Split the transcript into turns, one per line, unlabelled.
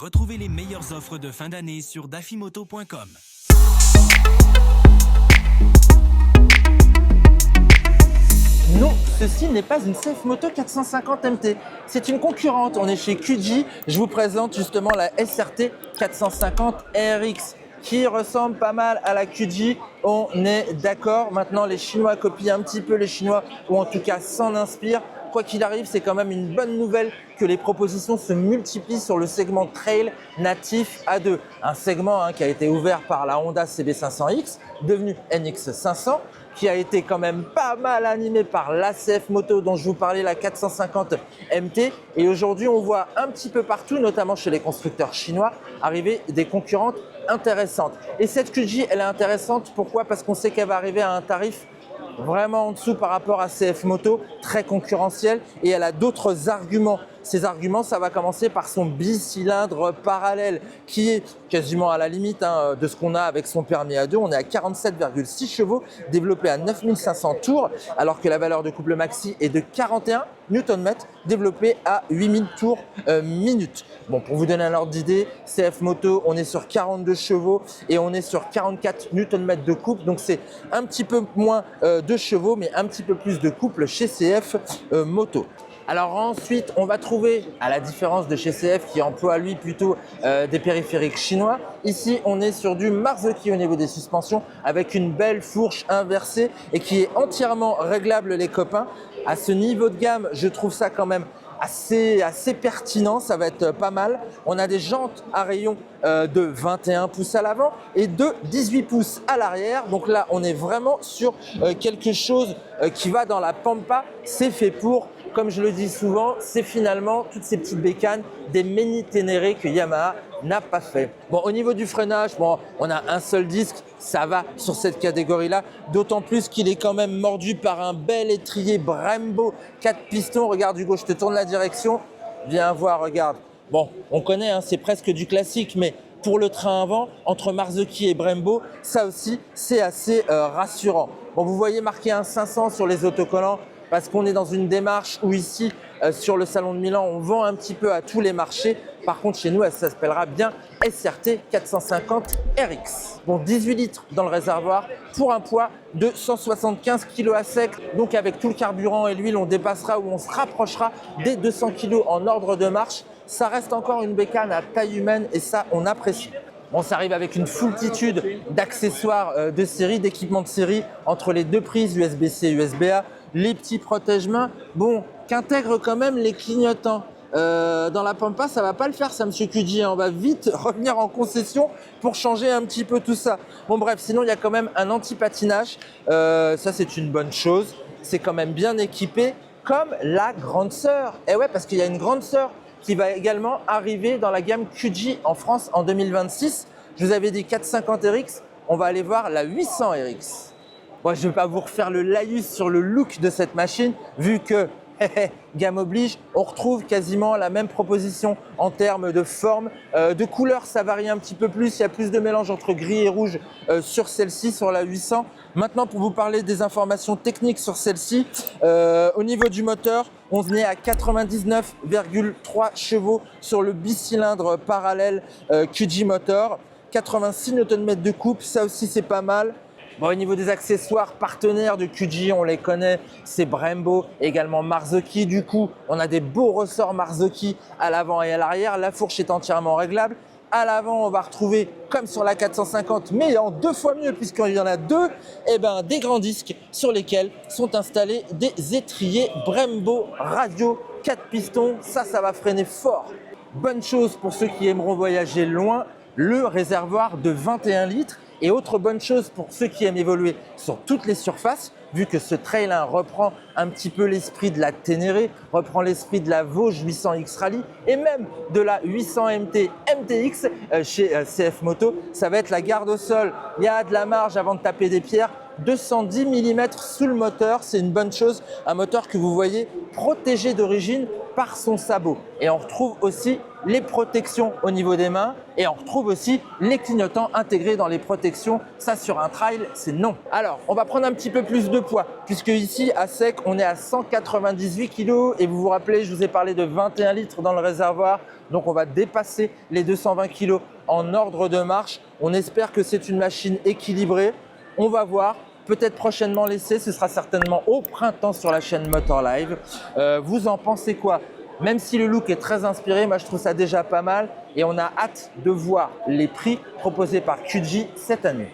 Retrouvez les meilleures offres de fin d'année sur dafimoto.com.
Non, ceci n'est pas une CF Moto 450 MT. C'est une concurrente. On est chez QG. Je vous présente justement la SRT 450 RX qui ressemble pas mal à la QG. On est d'accord. Maintenant, les Chinois copient un petit peu les Chinois ou en tout cas s'en inspirent. Quoi qu'il arrive, c'est quand même une bonne nouvelle que les propositions se multiplient sur le segment trail natif A2. Un segment qui a été ouvert par la Honda CB500X, devenue NX500, qui a été quand même pas mal animé par la CF Moto dont je vous parlais, la 450 MT. Et aujourd'hui, on voit un petit peu partout, notamment chez les constructeurs chinois, arriver des concurrentes intéressantes. Et cette QG, elle est intéressante. Pourquoi? Parce qu'on sait qu'elle va arriver à un tarif vraiment en dessous par rapport à CF Moto, très concurrentiel, et elle a d'autres arguments. Ces arguments, ça va commencer par son bicylindre parallèle qui est quasiment à la limite de ce qu'on a avec son permis A2. On est à 47,6 chevaux, développé à 9500 tours, alors que la valeur de couple maxi est de 41 Nm, développé à 8000 tours minute. Bon, pour vous donner un ordre d'idée, CF Moto, on est sur 42 chevaux et on est sur 44 Nm de couple. Donc c'est un petit peu moins de chevaux, mais un petit peu plus de couple chez CF Moto. Alors ensuite, on va trouver, à la différence de chez CF qui emploie lui plutôt des périphériques chinois, ici on est sur du Marzocchi au niveau des suspensions avec une belle fourche inversée et qui est entièrement réglable les copains. À ce niveau de gamme, je trouve ça quand même assez pertinent, ça va être pas mal. On a des jantes à rayon de 21 pouces à l'avant et de 18 pouces à l'arrière. Donc là, on est vraiment sur quelque chose qui va dans la pampa. C'est fait pour. Comme je le dis souvent, c'est finalement toutes ces petites bécanes des Mini Ténéré que Yamaha n'a pas fait. Bon, au niveau du freinage, bon, on a un seul disque, ça va sur cette catégorie-là, d'autant plus qu'il est quand même mordu par un bel étrier Brembo 4 pistons. Regarde Hugo, je te tourne la direction, viens voir, regarde. Bon, on connaît, c'est presque du classique, mais pour le train avant, entre Marzocchi et Brembo, ça aussi, c'est assez rassurant. Bon, vous voyez marqué un 500 sur les autocollants, parce qu'on est dans une démarche où ici, sur le salon de Milan, on vend un petit peu à tous les marchés. Par contre, chez nous, elle s'appellera bien SRT 450 RX. Bon, 18 litres dans le réservoir pour un poids de 175 kg à sec. Donc avec tout le carburant et l'huile, on dépassera ou on se rapprochera des 200 kg en ordre de marche. Ça reste encore une bécane à taille humaine et ça, on apprécie. On s'arrive avec une foultitude d'accessoires de série, d'équipements de série entre les deux prises USB-C et USB-A, les petits protège-mains, bon, qu'intègrent quand même les clignotants. Dans la Pampa, ça va pas le faire ça, monsieur QG. On va vite revenir en concession pour changer un petit peu tout ça. Bon bref, sinon il y a quand même un anti-patinage. Ça c'est une bonne chose. C'est quand même bien équipé, comme la grande sœur. Et ouais, parce qu'il y a une grande sœur qui va également arriver dans la gamme QG en France en 2026. Je vous avais dit 450 RX, on va aller voir la 800 RX. Bon, je ne vais pas vous refaire le laïus sur le look de cette machine, vu que, gamme oblige, on retrouve quasiment la même proposition en termes de forme. De couleur, ça varie un petit peu plus, il y a plus de mélange entre gris et rouge sur celle-ci, sur la 800. Maintenant, pour vous parler des informations techniques sur celle-ci, au niveau du moteur, on est à 99,3 chevaux sur le bicylindre parallèle QG Motor, 86 Nm de couple, ça aussi c'est pas mal. Bon, au niveau des accessoires partenaires de QG, on les connaît, c'est Brembo, également Marzocchi. Du coup, on a des beaux ressorts Marzocchi à l'avant et à l'arrière. La fourche est entièrement réglable. À l'avant, on va retrouver, comme sur la 450, mais en 2 fois mieux, puisqu'il y en a 2, des grands disques sur lesquels sont installés des étriers Brembo radio 4 pistons. Ça va freiner fort. Bonne chose pour ceux qui aimeront voyager loin, le réservoir de 21 litres. Et autre bonne chose pour ceux qui aiment évoluer sur toutes les surfaces, vu que ce trail reprend un petit peu l'esprit de la Ténéré, reprend l'esprit de la Vosges 800X Rally et même de la 800 MT MTX chez CF Moto, ça va être la garde au sol. Il y a de la marge avant de taper des pierres. 210 mm sous le moteur, c'est une bonne chose. Un moteur que vous voyez protégé d'origine par son sabot. Et on retrouve aussi les protections au niveau des mains et on retrouve aussi les clignotants intégrés dans les protections. Ça, sur un trail, c'est non. Alors, on va prendre un petit peu plus de poids puisque ici, à sec, on est à 198 kg et vous vous rappelez, je vous ai parlé de 21 litres dans le réservoir. Donc, on va dépasser les 220 kg en ordre de marche. On espère que c'est une machine équilibrée. On va voir. Peut-être prochainement l'essai, ce sera certainement au printemps sur la chaîne Motor Live. Vous en pensez quoi? Même si le look est très inspiré, moi je trouve ça déjà pas mal et on a hâte de voir les prix proposés par QG cette année.